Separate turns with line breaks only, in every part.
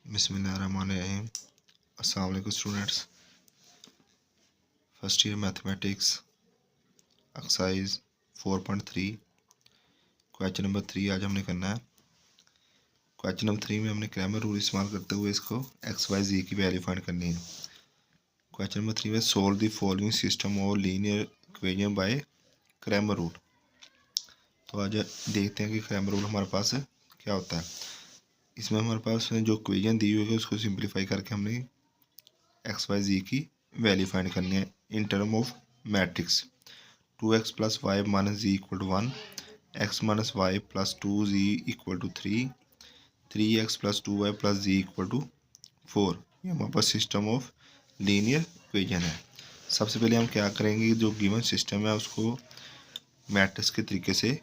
बिस्मिल्लाहिर्रहमानिर्रहीम। अस्सलाम वालेकुम students. First year mathematics exercise 4.3 question number 3 आज हमने करना है। क्वेश्चन नंबर 3 में हमने क्रैमर रूल इस्तेमाल करते हुए इसको एक्स वाई जी की वैल्यू फाइंड करनी है। क्वेश्चन नंबर 3 में सोल्व द फॉलोइंग सिस्टम और linear equation by Cramer rule. तो आज देखते हैं कि क्रैमर रूल हमारे पास क्या होता है। इसमें हमारे पास जो इक्वेशन दी हुई है उसको सिंप्लीफाई करके हमने एक्स वाई जी की वैल्यू फाइंड करनी है in term of matrix 2x plus y minus z equal to 1, x minus y plus 2z equal to 3, 3x plus 2y plus z equal to 4। ये हमारे पास सिस्टम ऑफ लीनियर इक्वेशन है। सबसे पहले हम क्या करेंगे, जो गिवन सिस्टम है उसको मैट्रिक्स के तरीके से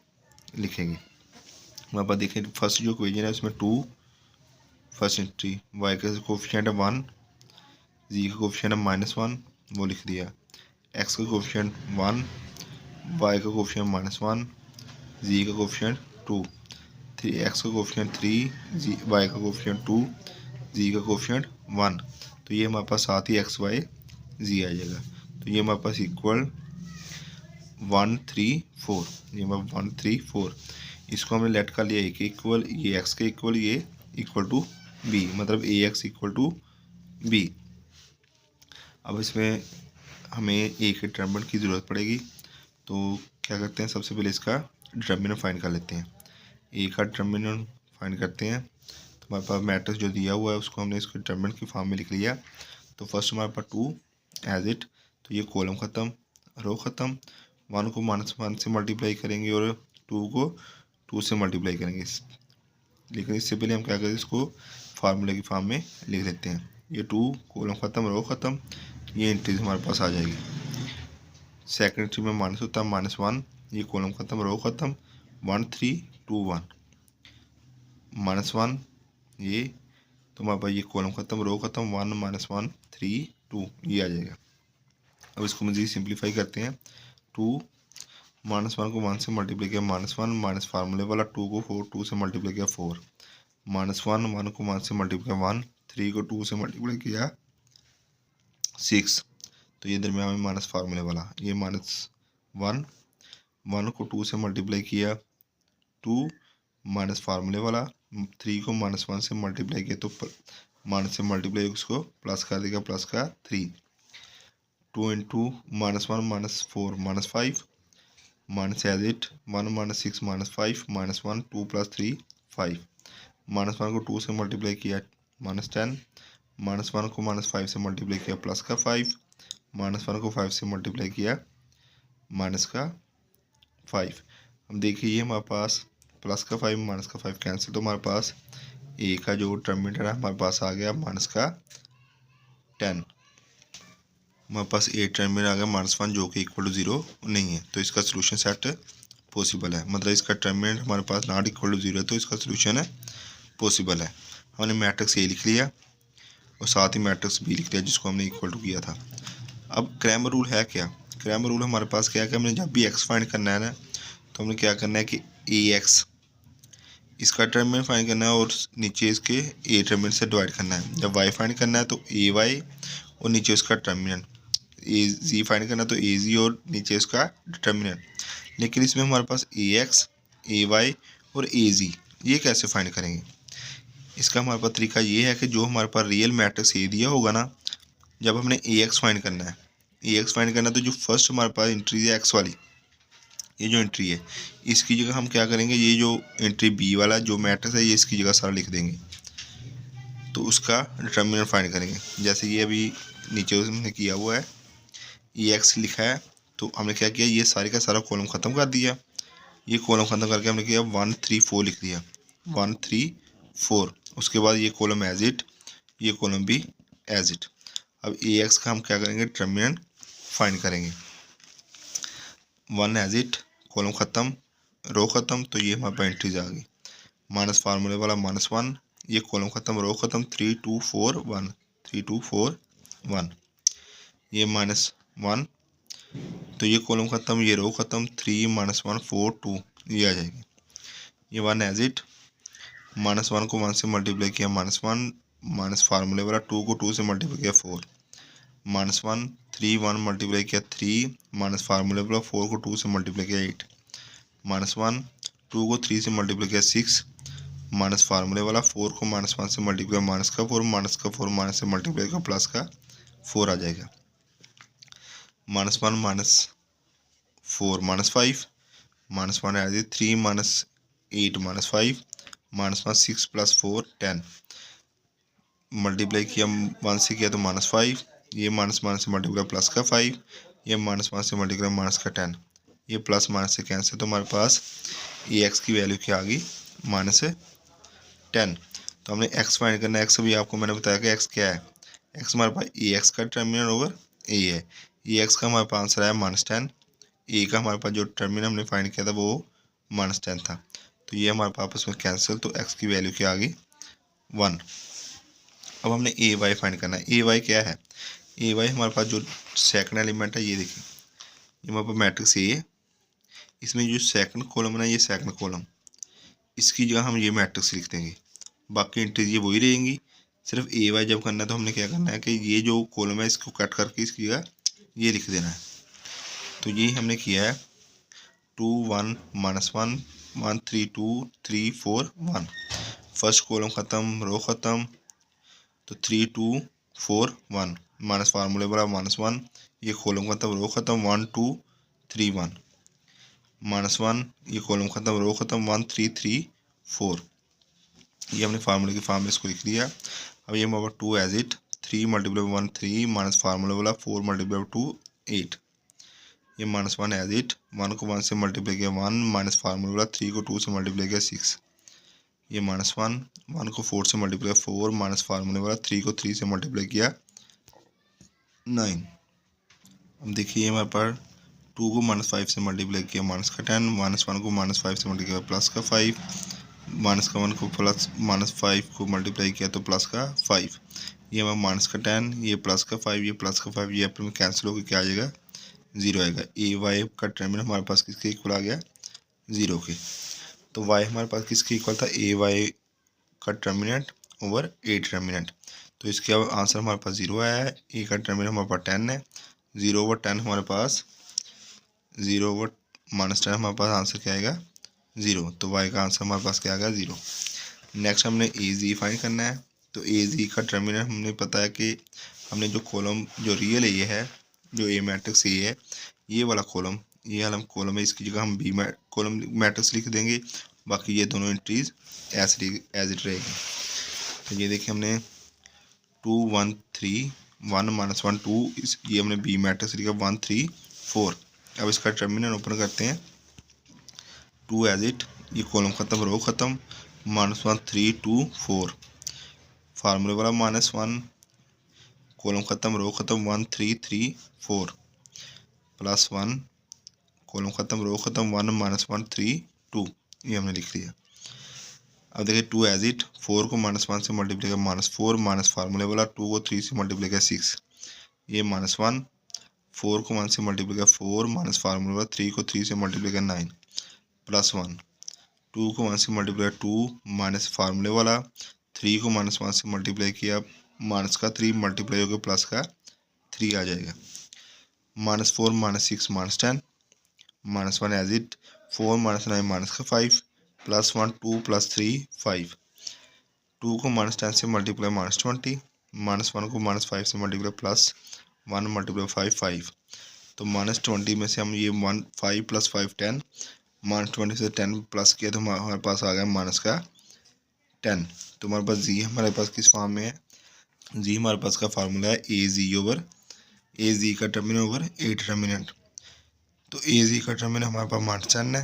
लिखेंगे। हमारे पास देखें फर्स्ट जो इक्वेशन है उसमें 2 फर्स्ट एंट्री, y का कोफिशिएंट है 1, जी का कोफिशिएंट है -1 वो लिख दिया, x का कोफिशिएंट 1, y का कोफिशिएंट -1, जी का कोफिशिएंट 2, 3x का कोफिशिएंट 3, जी y का कोफिशिएंट 2, जी का कोफिशिएंट 1। तो ये हमारे पास साथ ही एक्स वाई जी आ जाएगा। तो ये हमारे पास इक्वल 1 3 4, ये हमारा 1 3 4। इसको हमने लेट कर लिया ए के इक्वल, ये एक्स के इक्वल, ये इक्वल टू बी, मतलब ए एक्स इक्वल टू बी। अब इसमें हमें ए के डिटरमिनेंट की ज़रूरत पड़ेगी। तो क्या करते हैं, सबसे पहले इसका डिटरमिनेंट फाइंड कर लेते हैं। ए का डिटरमिनेंट फाइंड करते हैं। तो हमारे पास मैट्रिक्स जो दिया हुआ है उसको हमने इसको डिटरमिनेंट की फॉर्म में लिख लिया। तो फर्स्ट हमारे पास 2 एज इट, तो ये कॉलम ख़त्म, रो ख़त्म। 1 को -1 से मल्टीप्लाई करेंगे और 2 को 2 से मल्टीप्लाई करेंगे। लेकिन इससे पहले हम क्या करें, इसको फार्मूले की फॉर्म में लिख लेते हैं। ये 2 कॉलम ख़त्म, रो ख़त्म, ये एंट्रीज हमारे पास आ जाएगी। सेकंड एंट्री में माइनस होता है -1, ये कॉलम ख़त्म, रो ख़त्म, 1 3 2 1 -1 ये, तो हमारे पास ये कॉलम ख़त्म, रो ख़त्म, 1 -1 3 2 ये आ जाएगा। अब इसको मज़ीद सिंप्लीफाई करते हैं। 2 -1 को 1 से मल्टीप्लाई किया -1 माइनस फार्मूले वाला, 2 को 2 से मल्टीप्लाई किया 4, -1 1 को 1 से मल्टीप्लाई किया 1, 3 को 2 से मल्टीप्लाई किया 6। तो ये दरमियान में माइनस फार्मूले वाला, ये -1 1 को 2 से मल्टीप्लाई किया 2 माइनस फार्मूले वाला, 3 को -1 से मल्टीप्लाई किया तो माइनस से मल्टीप्लाई उसको प्लस कर देगा, प्लस का 3, 2 इंटू -1 -4 -5 माइनस एज इट, 1 -6 -5 -1 2 + 3 5, -1 को 2 से मल्टीप्लाई किया -10, -1 को -5 से मल्टीप्लाई किया प्लस का 5, -1 को 5 से मल्टीप्लाई किया माइनस का 5। अब देखिए ये हमारे पास प्लस का 5 माइनस का 5 कैंसिल, तो हमारे पास ए का जो टर्मिनेटर है हमारे पास आ गया माइनस का 10। हमारे पास ए टर्मिनेटर आ गया -1 जो कि इक्वल टू 0 नहीं है। तो इसका सोल्यूशन सेट पॉसिबल है, मतलब इसका टर्मिनेटर हमारे पास नॉट इक्वल टू 0 है, तो इसका सोल्यूशन है पॉसिबल है। हमने मैट्रिक्स ए लिख लिया और साथ ही मैट्रिक्स बी लिख लिया जिसको हमने इक्वल टू किया था। अब क्रैमर रूल है क्या, क्रैमर रूल हमारे पास क्या है कि हमने जब भी एक्स फाइंड करना है ना, तो हमने क्या करना है कि ए एक्स इसका टर्मिनेंट फाइंड करना है और नीचे इसके ए टर्मिनेंट से डिवाइड करना है। जब वाई फाइंड करना है तो ए वाई और नीचे उसका टर्मिनेंट, ए जी फाइंड करना है तो ए जी और नीचे उसका डिटर्मिनेंट। लेकिन इसमें हमारे पास ए एक्स, ए वाई और ए जी ये कैसे फाइंड करेंगे। इसका हमारे पास तरीका ये है कि जो हमारे पास रियल मैट्रिक्स ए दिया होगा ना, जब हमने ए एक्स फाइंड करना है, ए एक्स फाइंड करना है तो जो फर्स्ट हमारे पास एंट्री है एक्स वाली, ये जो एंट्री है इसकी जगह हम क्या करेंगे, ये जो एंट्री बी वाला जो मैट्रिक्स है ये इसकी जगह सारा लिख देंगे। तो उसका डिटर्मिनेंट फाइंड करेंगे। जैसे ये अभी नीचे हमने किया हुआ है, ई एक्स लिखा है, तो हमने क्या किया, ये सारे का सारा कॉलम ख़त्म कर दिया। ये कॉलम ख़त्म करके हमने किया 1 3 4 लिख दिया, 1 3 4। उसके बाद ये कॉलम एज इट, ये कॉलम भी एज इट। अब ए एक्स का हम क्या करेंगे, डिटर्मिनेंट फाइंड करेंगे। 1 एज इट, कॉलम ख़त्म, रो ख़त्म, तो ये हमारे पास एंट्रीज आ गई। माइनस फार्मूले वाला -1, ये कॉलम ख़त्म, रो ख़त्म, 3 2 4 1, 3 2 4 1, ये -1, तो ये कॉलम ख़त्म, ये रो ख़त्म, 3 -1 4 2 ये आ जाएगी। ये 1 एज इट, -1 को 1 से मल्टीप्लाई किया -1, माइनस फार्मूले वाला, 2 को 2 से मल्टीप्लाई किया 4, -1, 3 1 मल्टीप्लाई किया 3, माइनस फार्मूले वाला 4 को 2 से मल्टीप्लाई किया 8, -1, 2 को 3 से मल्टीप्लाई किया 6, माइनस फार्मूले वाला 4 को -1 से मल्टीप्लाई माइनस का 4, माइनस का 4 माइनस से मल्टीप्लाई का प्लस का 4 आ जाएगा, -1 -4 -5, -1 एज 3 -8 -5, -1 6 + 4 10, मल्टीप्लाई किया 1 से किया तो -5, ये माइनस से मल्टीप्लाई प्लस का 5, ये -1 से मल्टीप्लाई माइनस का 10, ये प्लस माइनस से कैंसिल, तो हमारे पास ये एक्स की वैल्यू क्या आ गई -10। तो हमने एक्स फाइंड करना है। एक्स अभी आपको मैंने बताया कि एक्स क्या है, एक्स हमारे पास ए एक्स का टर्मिनल ओवर ए है, ये एक्स का हमारे पास आंसर है -10, ए का हमारे पास जो टर्मिनल हमने फाइंड किया था वो -10 था, तो ये हमारे पास आपस में कैंसिल, तो एक्स की वैल्यू क्या आ गई 1। अब हमने ए वाई फाइंड करना है। ए वाई क्या है, ए वाई हमारे पास जो सेकंड एलिमेंट है, ये देखिए ये हमारे पास मैट्रिक्स ए है, इसमें जो सेकंड कॉलम है ना, ये सेकंड कॉलम, इसकी जगह हम ये मैट्रिक्स लिख देंगे, बाकी एंट्रीज ये वही रहेंगी, सिर्फ ए वाई जब करना है तो हमने क्या करना है कि ये जो कॉलम है इसको कट करके इसकी जगह ये लिख देना है। तो ये हमने किया है 2 1 -1 1 3 2 3 4 1, फर्स्ट कॉलम ख़त्म, रो ख़त्म, तो 3 2 4 1, माइनस फार्मूले वाला -1, ये कॉलम ख़त्म, रो ख़त्म, 1 2 3 1, -1, ये कॉलम ख़त्म, रो ख़त्म, 1 3 3 4, ये हमने फार्मूले की फॉर्म में इसको लिख दिया। अब ये हमारा 2 एज इट, 3 × 1 3, माइनस फार्मूले वाला 4 × 2 8, ये -1 एज इट, 1 को 1 से मल्टीप्लाई किया 1, माइनस फार्मूले वाला 3 को 2 से मल्टीप्लाई किया 6, ये -1, 1 को 4 से मल्टीप्लाई 4, माइनस फार्मूले वाला 3 को 3 से मल्टीप्लाई किया 9। अब देखिए हमारे पास 2 को -5 से मल्टीप्लाई किया -10, -1 को -5 से मल्टीप्लाई किया प्लस का 5, -1 को प्लस -5 को मल्टीप्लाई किया तो प्लस का 5, ये हमारा -10, ये प्लस का 5, ये प्लस का 5, ये अपने में कैंसिल होकर क्या आ जाएगा 0 आएगा। ए वाई का टर्मिनल हमारे पास किसके इक्वल आ गया 0 के, तो वाई हमारे पास किसके इक्वल था ए वाई का टर्मिनेंट ओवर ए टर्मिनेंट, तो इसके आंसर हमारे पास 0 आया है। ए का टर्मिनेंट हमारे पास 10 है, 0/10 हमारे पास 0/-10 हमारे पास आंसर क्या आएगा 0, तो वाई का आंसर हमारे पास क्या आएगा 0। नेक्स्ट हमने ए जी फाइंड करना है। तो ए जी का टर्मिनेंट हमने पता है कि हमने जो कॉलम जो रियल ए है, जो ए मैट्रिक्स ए है, ये वाला कॉलम, ये वाला कॉलम है, इसकी जगह हम बी कॉलम मैट्रिक्स लिख देंगे, बाकी ये दोनों एंट्रीज एज इट रहेगी। तो ये देखिए हमने 2 1 3 1 -1 2, ये हमने बी मैट्रिक्स लिखा 1 3 4। अब इसका टर्मिनल ओपन करते हैं, 2 एज इट, ये कॉलम ख़त्म, रो ख़त्म, -1 3 2 4, फार्मूले वाला -1, कॉलम ख़त्म, रो ख़त्म, 1 3 3 4, +1, कॉलम ख़त्म, रो ख़त्म, 1 -1 3 2, ये हमने लिख लिया। अब देखिए 2 एज इट, 4 को -1 से मल्टीप्लाई किया -4, माइनस फार्मूले वाला 2 को 3 से मल्टीप्लाई किया 6, ये -1, 4 को 1 से मल्टीप्लाई किया 4, माइनस फार्मूले वाला 3 को 3 से मल्टीप्लाई किया 9, +1, 2 को 1 से मल्टीप्लाई 2, माइनस फार्मूले वाला 3 को -1 से मल्टीप्लाई किया माइनस का 3 मल्टीप्लाई होकर प्लस का 3 आ जाएगा, -4 -6 -10, -1 एज इट, 4 -9 माइनस का 5, +1 2 +3 5, 2 को -10 से मल्टीप्लाई -20, -1 को -5 से मल्टीप्लाई +1 × 5 5, तो -20 में से हम ये 1 5 + 5 10, -20 से 10 प्लस किया तो हमारे पास आ गया माइनस का 10। तो हमारे पास जी हमारे पास किस फॉर्म में है, जी हमारे पास का फार्मूला है ए जी ओवर ए जी का टर्मिनल ओवर ए टर्मिनेंट। तो ए जी का टर्मिनल हमारे पास -10 है,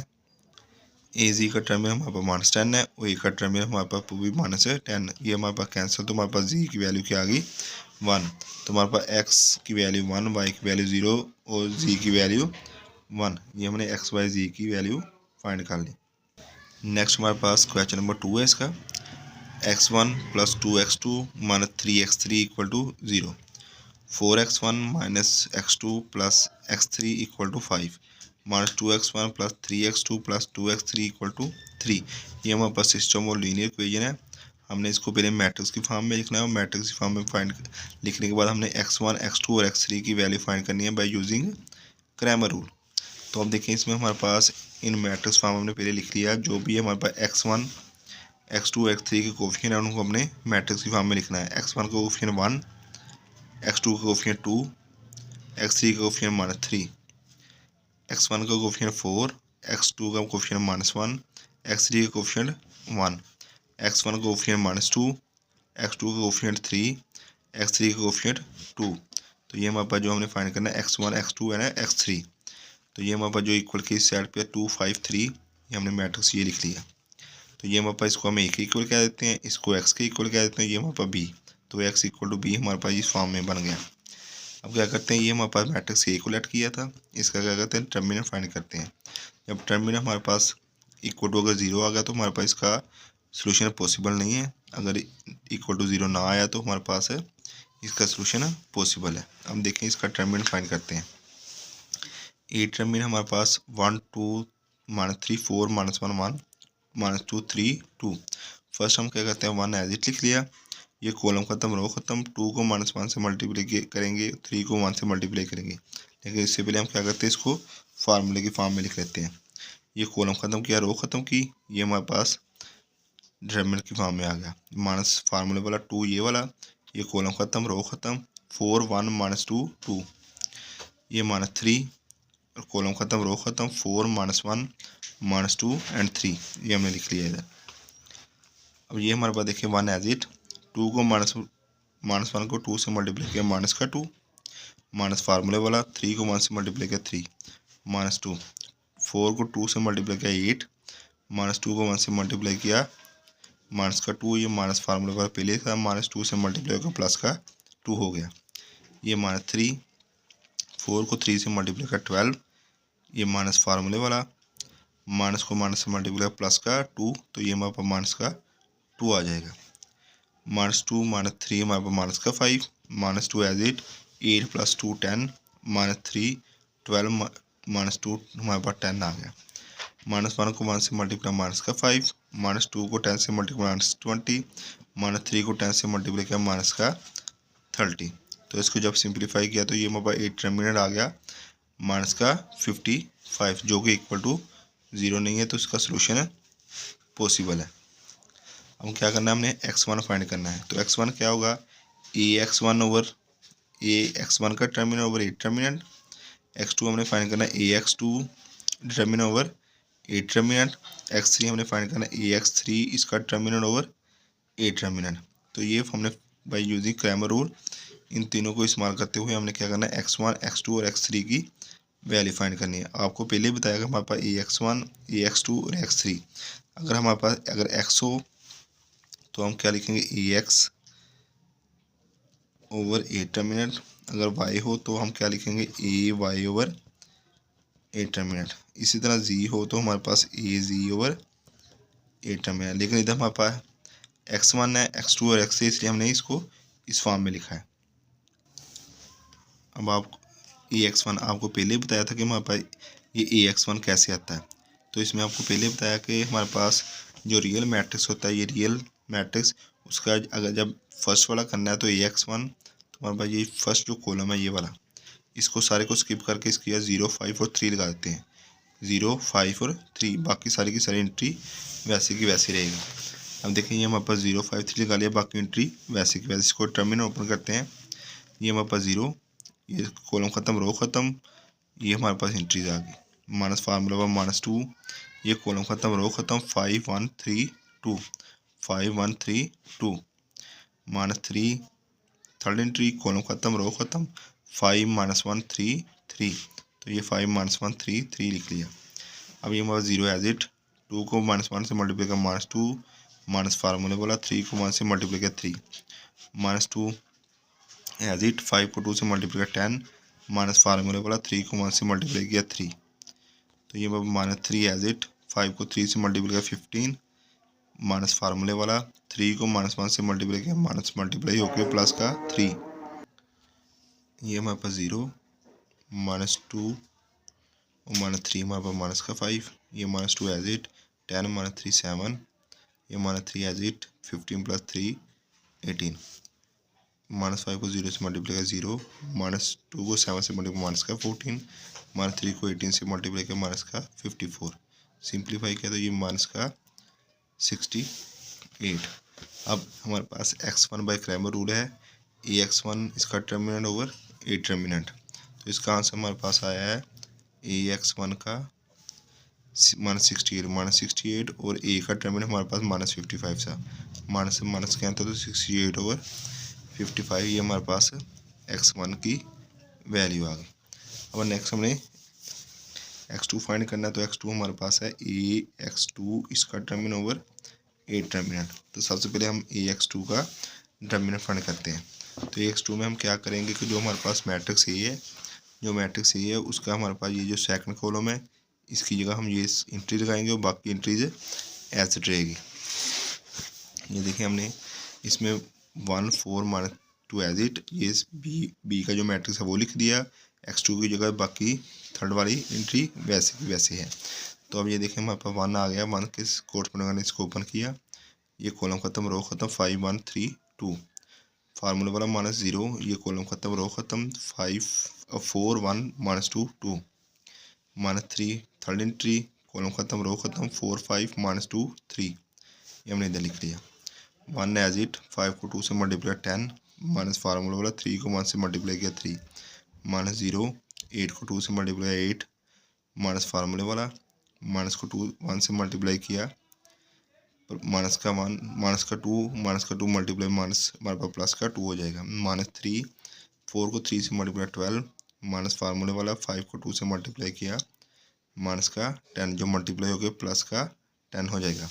ए जी का टर्मिनल हमारे पास -10 है, और ए का टर्मिनल हमारे पास भी -10, ये हमारे पास कैंसिल, तो हमारे पास जी की वैल्यू क्या आ गई 1, तो हमारे पास एक्स की वैल्यू 1, वाई की वैल्यू 0 और जी की वैल्यू 1, ये हमने एक्स वाई जी की वैल्यू फाइंड कर ली। नेक्स्ट हमारे पास क्वेश्चन नंबर 2 है इसका, x1 + 2x2 - 3x3 = 0, 4x1 - x2 + x3 = 5, -2x1 + 3x2 + 2x3 = 3, ये हमारे पास सिस्टम और लीनियर इक्वेशन है। हमने इसको पहले मैट्रिक्स की फॉर्म में लिखना है और मैट्रिक्स की फॉर्म में फाइंड लिखने के बाद हमने x1 x2 और x3 की वैल्यू फाइंड करनी है बाय यूजिंग क्रैमर रूल। तो अब देखें इसमें हमारे पास इन मैट्रिक्स फॉर्म हमने पहले लिख लिया, जो भी हमारे पास x1 x2 x3 के कोफिशिएंट है उनको हमने मैट्रिक्स की फॉर्म में लिखना है। x1 का कोफिशिएंट 1, x2 का कोफिशिएंट 2, x3 का कोफिशिएंट -3, x1 का कोफिशिएंट 4, x2 का कोफिशिएंट -1, x3 का कोफिशिएंट 1, x1 का कोफिशिएंट -2, x2 का कोफिशिएंट 3, x3 का कोफिशिएंट 2। तो ये हमारे पास जो हमने फाइंड करना है x1 x2 है ना x3। तो ये हमारे पास जो इक्वल की इस साइड पे 2 5 3, ये हमने मैट्रिक्स ये लिख लिया। तो ये हमारे पास इसको हम ए के इक्वल कह देते हैं, इसको एक्स के इक्वल कह देते हैं, ये हमारे पास बी। तो एक्स इक्वल टू बी हमारे पास इस फॉर्म में बन गया। अब क्या करते हैं, ये हमारे पास मैट्रिक्स ए को लेट किया था, इसका क्या करते हैं टर्मिनल फाइंड करते हैं। जब टर्मिनल हमारे पास इक्वल टू अगर 0 आ गया तो हमारे पास इसका सोल्यूशन पॉसिबल नहीं है। अगर इक्वल टू 0 ना आया तो हमारे पास इसका सोल्यूशन पॉसिबल है। अब देखें इसका टर्मिनल फाइंड करते हैं। ए टर्मिनल हमारे पास 1 2 -3 4 -1 1 -2 3 2। फर्स्ट हम क्या करते हैं 1 एज इट लिख लिया, ये कॉलम खत्म रो खत्म। 2 को -1 से मल्टीप्लाई करेंगे, 3 को 1 से मल्टीप्लाई करेंगे, लेकिन इससे पहले हम क्या करते हैं इसको फार्मूले की फॉर्म में लिख लेते हैं। ये कॉलम खत्म किया, रो खत्म की, ये हमारे पास टर्मिनल की फॉर्म में आ गया। माइनस फार्मूले वाला 2 ये वाला, ये कॉलम खत्म रो खत्म, 4 1 -2 2, ये -3 और कॉलम खत्म रो खत्म, 4 -1 -2 एंड 3, ये हमने लिख लिया इधर। अब ये हमारे पास देखिए 1 एज इट, 2 को -1 को 2 से मल्टीप्लाई किया माइनस का 2, माइनस फार्मूले वाला 3 को 1 से मल्टीप्लाई किया 3 -2, 4 को 2 से मल्टीप्लाई किया 8, -2 को 1 से मल्टीप्लाई किया माइनस का 2, ये माइनस फार्मूले वाला पहले था, -2 से मल्टीप्लाई किया प्लस का 2 हो गया, ये -3, 4 को 3 से मल्टीप्लाई किया 12, ये माइनस फार्मूले वाला, माइनस को माइनस से मल्टीप्लाई प्लस का 2, तो ये हमारे पास माइनस का 2 आ जाएगा। -2 -3 हमारे पास माइनस का 5, -2 एज इट, 8 + 2 10, -3 12, -2 हमारे पास 10 आ गया। -1 को 1 से मल्टीप्लाई माइनस का 5, -2 को 10 से मल्टीप्लाई -20, -3 को 10 से मल्टीप्लाई किया माइनस का 30। तो इसको जब सिंप्लीफाई किया तो ये हमारे पास 8 टर्मिनल आ गया माइनस का 55, जो कि इक्वल टू 0 नहीं है, तो इसका सोल्यूशन पॉसिबल है। अब क्या करना है, हमने x1 फाइंड करना है। तो x1 क्या होगा, ax1 ओवर ax1 का टर्मिनल ओवर ए टर्मिनल, x2 हमने फाइंड करना है ax2 टर्मिनल ओवर ए टर्मिनल, x3 हमने फाइंड करना है ax3 इसका टर्मिनल ओवर ए टर्मिनल। तो ये हमने by using Cramer rule in तीनों को इस्तेमाल करते हुए हमने क्या करना है x1 x2 और x3 की वैल्यू फाइंड करनी है। आपको पहले ही बताया कि हमारे पास ax1 ax2 और x3, अगर हमारे पास अगर x हो तो हम क्या लिखेंगे ax ओवर ए टर्मिनल, अगर y हो तो हम क्या लिखेंगे ay ओवर ए टर्मिनल। इसी तरह z हो तो हमारे पास az ओवर ए टर्मिनल, लेकिन इधर हमारे पास x1 है x2 और x3, इसलिए हमने इसको इस फॉर्म में लिखा है। अब आप ax1 आपको पहले ही बताया था कि हमारे पास ये ax1 कैसे आता है। तो इसमें आपको पहले बताया कि हमारे पास जो रियल मैट्रिक्स होता है, ये रियल मैट्रिक्स उसका अगर जब फर्स्ट वाला करना है तो ax1, तो हमारे पास ये फर्स्ट जो कॉलम है ये वाला, इसको सारे को स्किप करके इसकी 0 5 और 3 लगा देते हैं। 0 5 और 3, बाकी सारी की सारी एंट्री वैसे की वैसी रहेगी। अब देखें ये हमारे पास 0 5 3 लगा लिया, बाकी एंट्री वैसे की वैसे। इसको टर्मिनल ओपन करते हैं, ये हमारे पास 0, ये कॉलम ख़त्म रो ख़त्म, ये हमारे पास एंट्रीज आ गई। माइनस फार्मूला -2, ये कॉलम ख़त्म रो ख़त्म, 5 1 3 2, 5 1 3 2, -3 थर्ड एंट्री कॉलम ख़त्म रो ख़त्म, 5 -1 3 3, तो ये 5 -1 3 3 लिख लिया। अब ये हमारा 0 एज इट, 2 को -1 से मल्टीप्लाई किया -2, माइनस फार्मूले वाला 3 को 1 से मल्टीप्लाई किया 3, -2 एज इट, 5 को 2 से मल्टीप्लाई किया 10, माइनस फार्मूले वाला 3 को 1 से मल्टीप्लाई किया 3, तो ये -3 एज इट, 5 को 3 से मल्टीप्लाई किया 15, माइनस फार्मूले वाला 3 को -1 से मल्टीप्लाई किया माइनस मल्टीप्लाई होकर प्लस का 3, ये हमारे पास 0 -2 और -3 हमारे पास माइनस का 5, ये -2 एज इट, 10 -3 7, ये -3 एज इट 15 + 3 18, -5 को 0 से मल्टीप्लाई किया 0, -2 को 7 से मल्टीप्लाई माइनस का 14, -3 को 18 से मल्टीप्लाई किया माइनस का 54, सिंप्लीफाई किया तो ये माइनस का 68। अब हमारे पास x1 बाई क्रैमर रूल है, ax1 इसका डिटर्मिनेंट ओवर a डिटर्मिनेंट, तो इसका आंसर हमारे पास आया है ax1 का -68 और a का डिटर्मिनेंट हमारे पास -55 था, माइनस से माइनस क्या था तो 68 ओवर 55, ये हमारे पास x1 की वैल्यू आ गई। अब नेक्स्ट हमने x2 फाइंड करना है, तो x2 हमारे पास है ax2 इसका डिटर्मिनेंट ओवर a डिटर्मिनेंट, तो सबसे पहले हम ax2 का डिटर्मिनेंट फाइंड करते हैं। तो ax2 में हम क्या करेंगे कि जो हमारे पास मैट्रिक्स ए है, जो मैट्रिक्स ए है उसका हमारे पास ये जो सेकंड कॉलम है इसकी जगह हम ये एंट्री लगाएंगे और बाकी एंट्रीज ऐसे रहेगी। ये देखिए हमने इसमें 1 4 -2 एज इट, ये बी का जो मैट्रिक्स है वो लिख दिया, x2 की जगह बाकी थर्ड वाली एंट्री वैसे की वैसे है। तो अब ये देखें हमारे पास 1 आ गया, 1 के कोर्सपोंडिंग इसको ओपन किया, ये कॉलम ख़त्म रो ख़त्म 5 1 3 2, फार्मूला वाला -0, ये कॉलम ख़त्म रो ख़त्म 4 1 -2 2, -3 थर्ड एंट्री, कॉलम ख़त्म रो ख़त्म 4 5 -2 3, ये हमने इधर लिख लिया। 1 एज इट 5 को 2 से मल्टीप्लाई 10, माइनस फार्मूला वाला 3 को 1 से मल्टीप्लाई किया 3, -0 8 को 2 से मल्टीप्लाई 8, माइनस फार्मूले वाला, माइनस को 1 से मल्टीप्लाई किया, माइनस का 1 माइनस का 2 मल्टीप्लाई माइनस हमारे पास प्लस का 2 हो जाएगा, -3 4 को 3 से मल्टीप्लाई 12, माइनस फार्मूले वाला 5 को 2 से मल्टीप्लाई किया, माइनस का 10 जो मल्टीप्लाई हो गया प्लस का 10 हो जाएगा,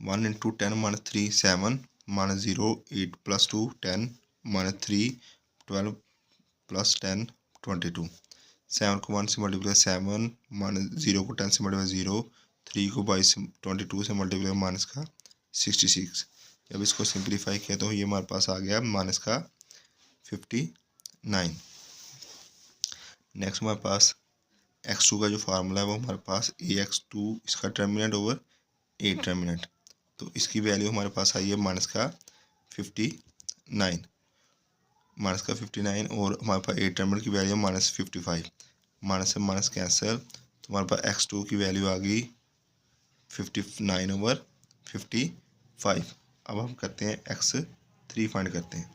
1 × 10 -3 7, -0 8 + 2 10, -3 12 + 10 22, 7 को 1 से मल्टीप्लाई 7, -0 को 10 से मल्टीप्लाई 0, 3 को 22 22 से मल्टीप्लाई माइनस का 66। जब इसको सिंप्लीफाई किया तो ये हमारे पास आ गया माइनस का 59। नेक्स्ट हमारे पास x2 का जो फार्मूला है वो हमारे पास ax2 इसका डिटर्मिनेंट ओवर a डिटर्मिनेंट, तो इसकी वैल्यू हमारे पास आई है माइनस का 59, माइनस का 59 और हमारे पास a डिटर्मिनेंट की वैल्यू -55, माइनस से माइनस कैंसिल, तो हमारे पास x2 की वैल्यू आ गई 59 ओवर 55। अब हम करते हैं x3 फाइंड करते हैं।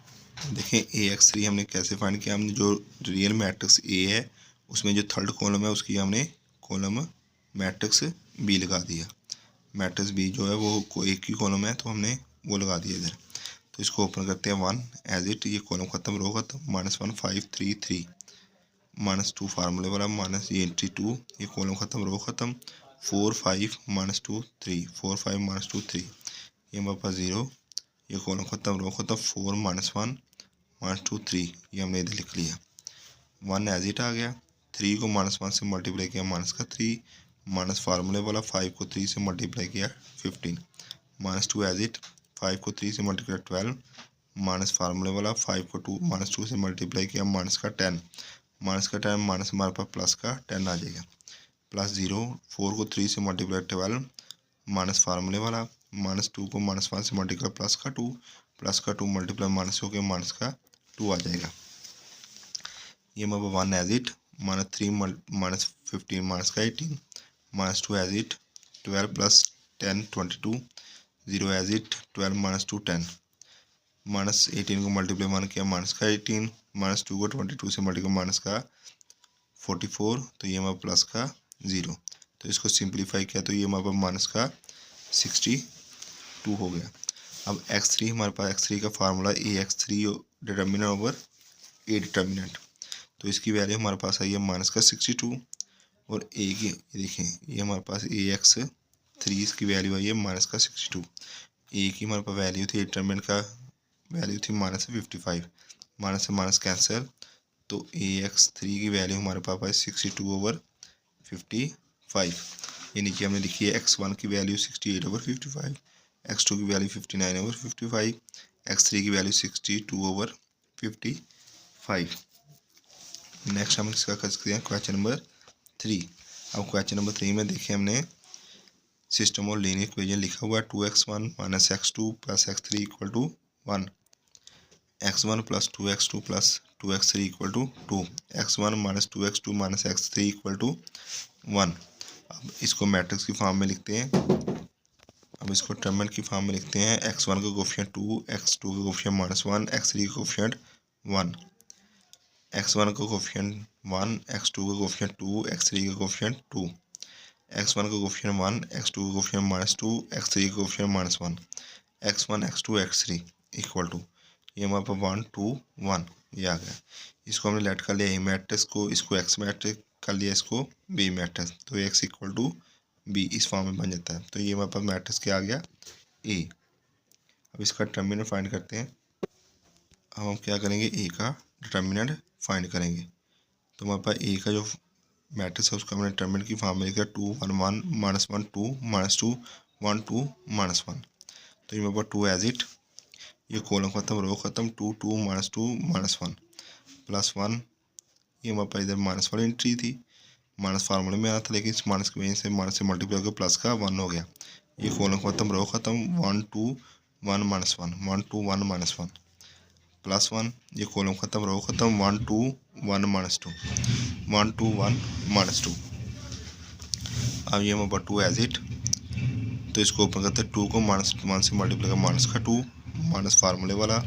देखें ax3 हमने कैसे फाइंड किया, हमने जो रियल मैट्रिक्स a है उसमें जो थर्ड कॉलम है उसकी हमने कॉलम मैट्रिक्स b लगा दिया, मैट्रिक्स b जो है वो एक ही कॉलम है तो हमने वो लगा दिया इधर। तो इसको ओपन करते हैं 1 एज इट, ये कॉलम ख़त्म रो ख़त्म, -1 5 3 3, -2 फार्मूले वाला माइनस ये एंट्री 2, ये कॉलम ख़त्म रो ख़त्म 4 5 -2 3 4 5 -2 3, ये हमारे पास 0, ये कॉलम ख़त्म रो ख़त्म 4 -1 -2 3, ये हमने इधर लिख लिया। 1 एज इट आ गया, 3 को -1 से मल्टीप्लाई किया माइनस का 3, माइनस फार्मूले वाला 5 को 3 से मल्टीप्लाई किया 15, -2 एज इट 5 को 3 से मल्टीप्लाई 12, माइनस फार्मूले वाला 5 को -2 से मल्टीप्लाई किया माइनस का 10, माइनस का 10 माइनस हमारे पास प्लस का 10 आ जाएगा, +0 4 को 3 से मल्टीप्लाई 12, माइनस फार्मूले वाला -2 को -1 से मल्टीप्लाई प्लस का 2, प्लस का 2 मल्टीप्लाई माइनस हो गया माइनस का 2 आ जाएगा। ये हमारे 1 एज इट -3 -15 माइनस का 18, -2 एज इट 12 + 10 22, 0 एज इट 12 -2 10, -18 को मल्टीप्लाई 1 किया माइनस का 18, -2 को 22 से मल्टीप्लाई माइनस का 44, तो ये हमारा प्लस का 0, तो इसको सिंप्लीफाई किया तो ये हमारे माइनस का 62 हो गया। अब x3 हमारे पास x3 का formula ax3 determinant over a determinant, तो इसकी वैल्यू हमारे पास आई है माइनस का 62 और a की देखें ये हमारे पास ax3 इसकी वैल्यू आई है माइनस का 62, a की हमारे पास वैल्यू थी डिटर्मिनेंट का वैल्यू थी -55, माइनस से माइनस कैंसिल, तो ax3 की वैल्यू हमारे पास है 62 ओवर 55, ये नीचे हमने लिखी है x1 की वैल्यू 68 ओवर 55, x2 की वैल्यू 59 ओवर 55, x3 की वैल्यू 62 ओवर 55। नेक्स्ट हम इसका कर सकते हैं क्वेश्चन नंबर 3। अब क्वेश्चन नंबर 3 में देखें हमने सिस्टम ऑफ लीनियर इक्वेशन लिखा हुआ है 2x1 minus x2 plus x3 equal to 1, x1 plus 2x2 plus 2x3 equal to 2, x1 minus 2x2 minus x3 equal to 1। अब इसको मैट्रिक्स की फॉर्म में लिखते हैं। अब इसको टर्मिनल की फॉर्म में लिखते हैं। x1 का कोफिशिएंट 2, x2 का कोफिशिएंट -1, x3 का कोफिशिएंट 1, x1 का कोफिशिएंट 1, x2 का कोफिशिएंट 2, x3 का कोफिशिएंट 2, x1 का कोफिशिएंट 1, x2 का कोफिशिएंट -2, x3 का coefficient -1, x1 x2 x3 equal to, ये हमारे पास 1 2 1 ये आ गया। इसको हमने लेट कर लिया ए मैट्रिक्स को, इसको एक्स मैट्रिक्स कर लिया, इसको बी मैट्रिक्स, तो एक्स इक्वल टू बी इस फॉर्म में बन जाता है। तो ये हमारे पास मैट्रिक्स क्या आ गया, ए। अब इसका डिटर्मिनेंट फाइंड करते हैं। अब हम क्या करेंगे, ए का डिटर्मिनेंट फाइंड करेंगे। तो हमारे पास ए का जो मैट्रिक्स है उसका हमने डिटर्मिनेंट की फॉर्म में लिखा 2 1 1 -1 2 -2 1 2 -1। तो ये हमारे पास 2 एज इट, ये कॉलम खत्म रो खत्म, 2 2 -2 -1 +1, ये हमारे पास इधर माइनस वाली एंट्री थी, माइनस फार्मूले में आया था, लेकिन इस माइनस की वजह से माइनस से मल्टीप्लाई होकर प्लस का 1 हो गया। ये कॉलम खत्म रो खत्म, 1 2 1 -1 1 2 1 -1 +1, ये कॉलम खत्म रो खत्म, 1 2 1 -2 1 2 1 -2। अब ये हमारे पास 2 एज इट, तो इसको ओपन करते हैं। 2 को -1 से मल्टीप्लाई कर माइनस का 2, माइनस फार्मूले वाला,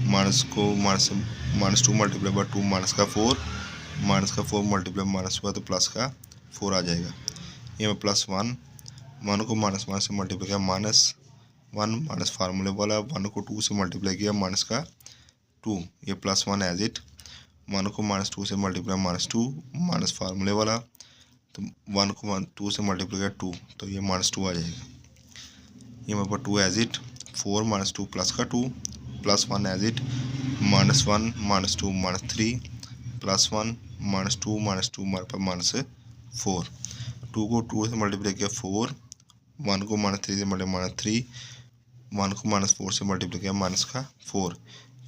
माइनस को -2 मल्टीप्लाई बाय 2 माइनस का 4, माइनस का 4 मल्टीप्लाई माइनस हुआ तो प्लस का 4 आ जाएगा। ये में +1, 1 को -1 से मल्टीप्लाई किया -1 माइनस फार्मूले वाला, 1 को 2 से मल्टीप्लाई किया माइनस का 2, ये +1 एज इट, 1 को -2 से मल्टीप्लाई -2 माइनस फार्मूले वाला, तो 1 को 2 से मल्टीप्लाई किया 2, तो ये -2 आ जाएगा। ये मेरे पास 2 एज इट, 4 -2 प्लस का 2 +1 एज इट, -1 -2 -3 +1 -2 -2 हमारे पास -4, 2 को 2 से मल्टीप्लाई किया 4, 1 को -3 से मल्टीप्लाई -3, 1 को -4 से मल्टीप्लाई किया माइनस का 4,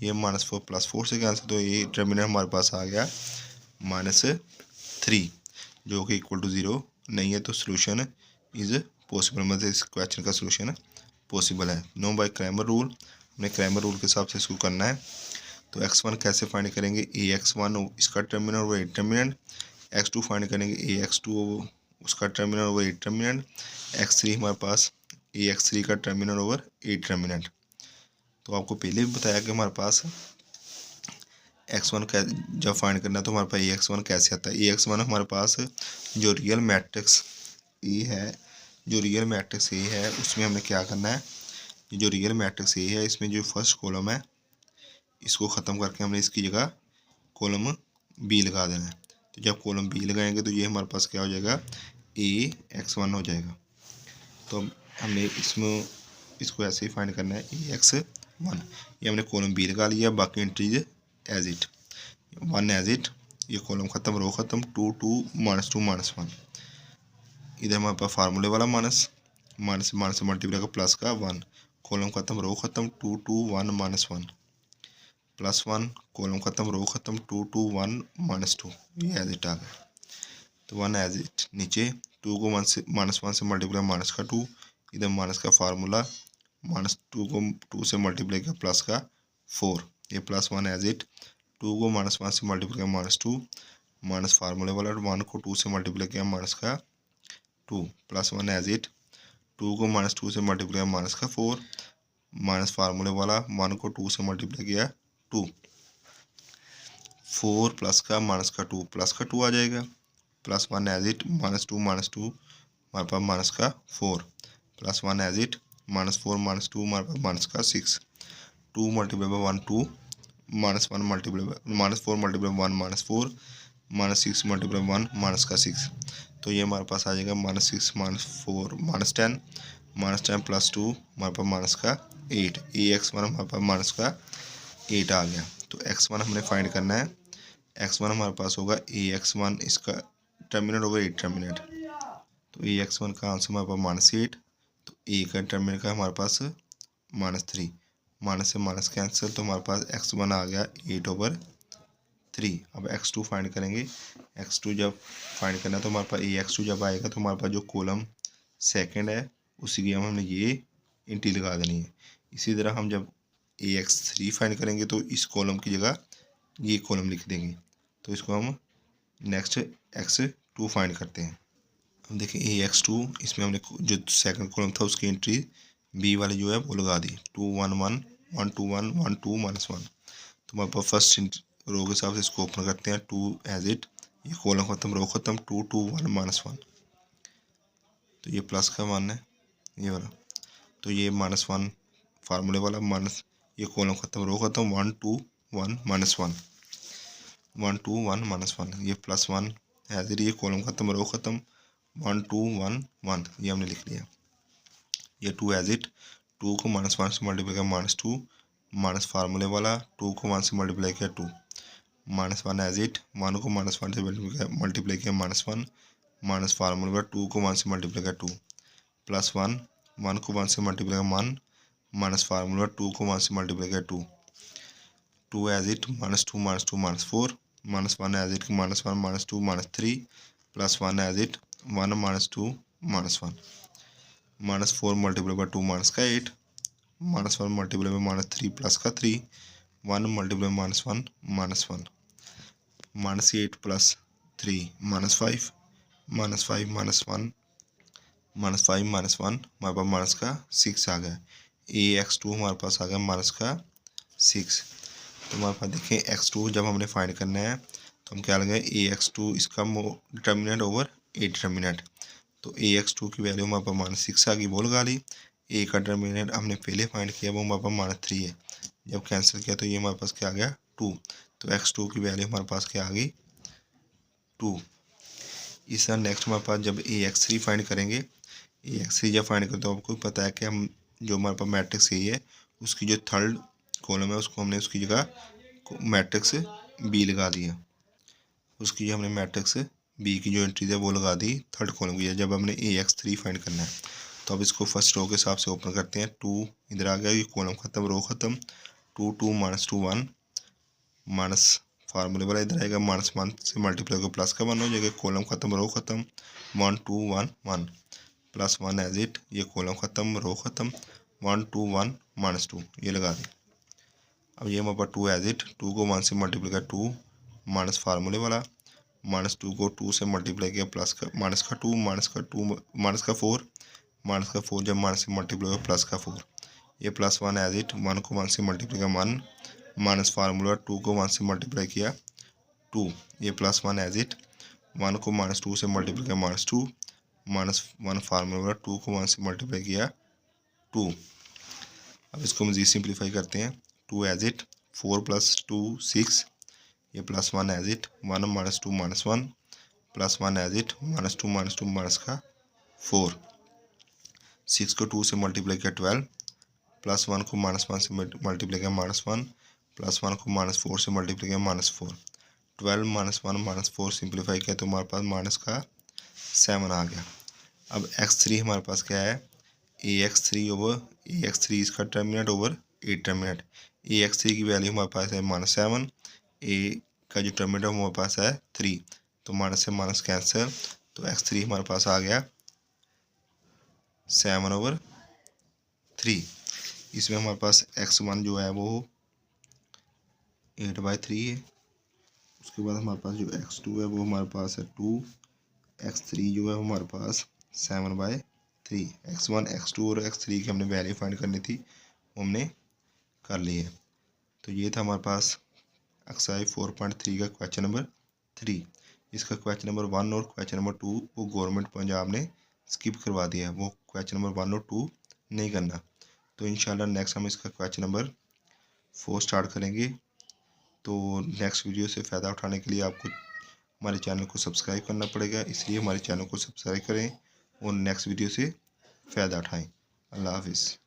ये -4 +4 से कैंसिल, तो ये डिटर्मिनेंट हमारे पास आ गया -3, जो कि इक्वल टू 0 नहीं है। तो सोल्यूशन इज़ पॉसिबल, मतलब इस क्वेश्चन का सोल्यूशन पॉसिबल है। नो बाय क्रैमर रूल, हमने क्रैमर रूल के हिसाब से इसको करना है। तो x1 कैसे फाइंड करेंगे, ax1 इसका डिटर्मिनेंट और ए डिटर्मिनेंट, x2 फाइंड करेंगे ax2 उसका डिटर्मिनेंट और ए डिटर्मिनेंट, x3 हमारे पास ax3 का डिटर्मिनेंट और ए डिटर्मिनेंट। तो आपको पहले भी बताया कि हमारे पास x1 जब फाइंड करना है तो हमारे पास ax1 कैसे आता है। ax1 हमारे पास जो रियल मैट्रिक्स ए है, जो रियल मैट्रिक्स ए है उसमें हमने क्या करना है, जो रियल मैट्रिक्स ए है इसमें जो फर्स्ट कॉलम है इसको ख़त्म करके हमने इसकी जगह कॉलम बी लगा देना है। तो जब कॉलम बी लगाएंगे तो ये हमारे पास क्या हो जाएगा, ax1 हो जाएगा। तो हमने इसमें इसको ऐसे ही फाइंड करना है ax1, ये हमने कॉलम बी लगा लिया, बाकी entries as it, 1 as it, ये कॉलम ख़त्म रो ख़त्म, 2 2 -2 -1, इधर हमारे पास फार्मूले वाला माइनस से मल्टीप्लाई का प्लस का 1, कॉलम ख़त्म रो ख़त्म, 2 2 1 -1 +1, कॉलम ख़त्म रो ख़त्म, 2 2 1 -2, ये एज इट आ गया। तो 1 एज इट नीचे, 2 को -1 से मल्टीप्लाई माइनस का 2, इधर माइनस का फार्मूला, -2 को 2 से मल्टीप्लाई किया प्लस का 4, ये +1 एज इट, 2 को -1 से मल्टीप्लाई किया -2 माइनस फार्मूले वाला, 1 को 2 से मल्टीप्लाई किया माइनस का 2 +1 एज इट, 2 को -2 से मल्टीप्लाई किया माइनस का 4 माइनस फार्मूले वाला, 1 को 2 से मल्टीप्लाई किया 2, 4 प्लस का माइनस का 2 प्लस का 2 आ जाएगा, +1 एज इट, -2 हमारे पास माइनस का 4 +1 एज इट, -4 -2 हमारे पास माइनस का 6, 2 multiply by 1 2 -1 multiply -4 multiply 1 -4 -6 multiply 1 minus का 6, तो ये हमारे पास आ जाएगा -6 -4 -10 -10 +2 हमारे पास माइनस का 8, ax1 हमारे पास माइनस का 8 आ गया। तो x1 हमने फाइंड करना है, x1 हमारे पास होगा ax1 इसका डिटर्मिनेंट होगा ए डिटर्मिनेंट, तो ax1 का आंसर हमारे पास -8, तो ए का डिटर्मिनेंट का हमारे पास -3, माइनस से माइनस कैंसिल, तो हमारे पास x1 आ गया 8/3। अब x2 फाइंड करेंगे, x2 जब फाइंड करना है तो हमारे पास ax2 जब आएगा तो हमारे पास जो कॉलम सेकंड है उसी की हमने ये इंटी लगा देनी है। इसी तरह हम जब AX3 फाइंड करेंगे तो इस कॉलम की जगह ये कॉलम लिख देंगे। तो इसको हम नेक्स्ट X2 फाइंड करते हैं। अब देखिए AX2, इसमें हमने जो सेकंड कॉलम था उसकी एंट्री B वाली जो है वो लगा दी, 2 1 1 1 2 1 1 2 -1। तो हमारे पास फर्स्ट रो के हिसाब से इसको ओपन करते हैं, 2 एज इट, ये कॉलम खत्म रो खत्म, 2 2 1 -1। तो ये प्लस का मान है ये वाला, तो ये -1 फार्मूले वाला माइनस, ये कॉलम खत्म रो खत्म, 1 2 1 -1 1 2 1 -1, ये +1 एज इट, ये कॉलम खत्म रो खत्म, 1 2 1 1, ये हमने लिख लिया। ये 2 एज इट, 2 को -1 से मल्टीप्लाई किया -2, माइनस फार्मूले वाला, 2 को 1 से मल्टीप्लाई किया 2, -1 एज इट, 1 को -1 से मल्टीप्लाई किया -1, माइनस फार्मूले वाला, 2 को 1 से मल्टीप्लाई किया 2, +1, 1 को 1 से मल्टीप्लाई किया 1, माइनस फार्मूला, 2 को 1 से मल्टीप्लाई किया 2, 2 as it, -2 -2 -4, -1 as it, -1 -2 -3, +1 as it, 1 -2 -1, -4 multiply by 2 -8, -1 multiply by -3 plus का 3, 1 मल्टीप्लाई -1 -1, -8 प्लस 3 -5, -5 -1, -5 -1, हमारे पास माइनस का 6 आ गया। AX2 हमारे पास आ गया माइनस का 6। तो हमारे पास देखिए X2 जब हमने फाइंड करना है तो हम क्या लगाए, AX2 इसका डिटर्मिनेंट ओवर A डिटर्मिनेंट। तो AX2 की वैल्यू हमारे पास -6 आ गई, वो लगा ली। A का डिटर्मिनेंट हमने पहले फाइंड किया, वो हमारे पास -3 है, जब कैंसिल किया तो ये हमारे पास क्या आ गया 2। तो X2 की वैल्यू हमारे पास क्या आ गई 2। इस नेक्स्ट हमारे पास जब AX3 फाइंड करेंगे, AX3 जब फाइंड करते हो आपको पता है कि हम जो हमारे पास मैट्रिक्स ए है उसकी जो थर्ड कॉलम है उसको हमने उसकी जगह मैट्रिक्स B लगा दिया, उसकी जो हमने मैट्रिक्स B की जो एंट्री है वो लगा दी थर्ड कॉलम की, जब हमने AX3 फाइंड करना है। तो अब इसको फर्स्ट रो के हिसाब से ओपन करते हैं, 2 इधर आ गया, ये कॉलम खत्म रो खत्म, 2 2 -2 1, माइनस फार्मूले वाला इधर आएगा, -1 से मल्टीप्लाई को प्लस का 1 हो जाएगा, कॉलम खत्म रो खत्म, 1 2 1 1, +1 एज इट, ये कॉलम खत्म रो खत्म, 1 2 1 -2, ये लगा दें। अब ये हमारे पास 2 एज इट, 2 को 1 से मल्टीप्लाई किया 2, माइनस फार्मूले वाला, -2 को 2 से मल्टीप्लाई किया प्लस का -2 -2 -4, -4 जब माइनस से मल्टीप्लाई किया प्लस का 4, ये +1 एज इट, 1 को 1 से मल्टीप्लाई किया 1, माइनस फार्मूला, 2 को 1 से मल्टीप्लाई किया 2, ये +1 एज इट, 1 को -2 से मल्टीप्लाई किया -2, -1 फार्मूला, 2 को 1 से मल्टीप्लाई किया 2। अब इसको मज़ीद सिंप्लीफाई करते हैं, 2 एज इट, 4 + 2 6, ये +1 एज इट, 1 -2 -1, +1 एज इट, -2 -2 -4, 6 को 2 से मल्टीप्लाई किया 12, +1 को -1 से मल्टीप्लाई किया -1, +1 को -4 से मल्टीप्लाई किया -4, 12 -1 -4 सिंप्लीफाई किया तो हमारे पास माइनस का 7 आ गया। अब X3 हमारे पास क्या है, AX3 ओवर AX3 इसका determinant over A determinant. AX3 की वैल्यू हमारे पास है -7, A का जो डिटर्मिनेंट है हमारे पास है 3, तो माइनस से माइनस कैंसिल, तो X3 हमारे पास आ गया 7/3। इसमें हमारे पास X1 जो है वो 8/3 है, उसके बाद हमारे पास जो X2 है वो हमारे पास है 2, X3 जो है हमारे पास 7/3। X1 X2 और X3 की हमने वैल्यू फाइंड करनी थी, वो हमने कर ली है। तो ये था हमारे पास एक्सरसाइज 4.3 का क्वेश्चन नंबर 3। इसका क्वेश्चन नंबर 1 और क्वेश्चन नंबर 2 वो गवर्नमेंट पंजाब ने स्किप करवा दिया है, वो क्वेश्चन नंबर 1 और 2 नहीं करना। तो इंशाल्लाह नेक्स्ट हम इसका क्वेश्चन नंबर 4 स्टार्ट करेंगे। तो नेक्स्ट वीडियो से फ़ायदा उठाने के लिए आपको हमारे चैनल को सब्सक्राइब करना पड़ेगा, इसलिए हमारे चैनल को सब्सक्राइब करें और नेक्स्ट वीडियो से फ़ायदा उठाएं। अल्लाह हाफिज़।